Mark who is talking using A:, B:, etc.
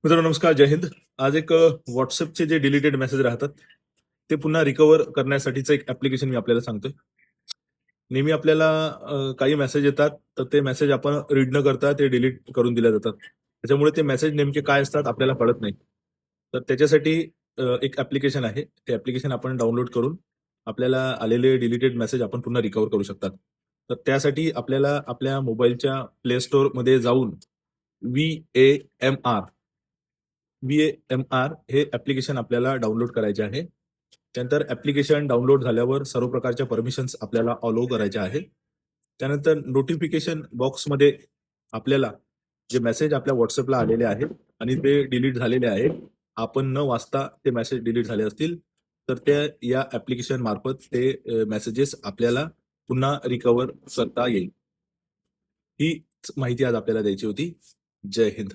A: मित्रांनो नमस्कार, जय हिंद. आज एक व्हॉट्सअपचे जे डिलीटेड मेसेज राहतात ते पुन्हा रिकव्हर करण्यासाठीचं एक ऍप्लिकेशन मी आपल्याला सांगतोय. नेहमी आपल्याला काही मेसेज येतात, तर ते मेसेज आपण रीड न करता ते डिलीट करून दिले जातात. त्याच्यामुळे ते मेसेज नेमके काय असतात आपल्याला कळत नाही. तर त्याच्यासाठी एक ऍप्लिकेशन आहे. ते ऍप्लिकेशन आपण डाउनलोड करून आपल्याला आलेले डिलीटेड मेसेज आपण पुन्हा रिकव्हर करू शकतात. तर त्यासाठी आपल्याला आपल्या मोबाईलच्या प्ले स्टोअरमध्ये जाऊन VAMR हे ऍप्लिकेशन आपल्याला डाउनलोड करायचे आहे. त्यानंतर ऍप्लिकेशन डाउनलोड झाल्यावर सर्व प्रकारच्या परमिशन्स आपल्याला अलाउ करायच्या आहे. त्यानंतर नोटिफिकेशन बॉक्समध्ये आपल्याला जे मेसेज आपल्या व्हॉट्सअपला आलेले आहेत आणि ते डिलीट झालेले आहेत, आपण न वाचता ते मेसेज डिलीट झाले असतील, तर त्या या ऍप्लिकेशन मार्फत ते मेसेजेस आपल्याला पुन्हा रिकव्हर करता येईल. ही माहिती आज आपल्याला द्यायची होती. जय हिंद.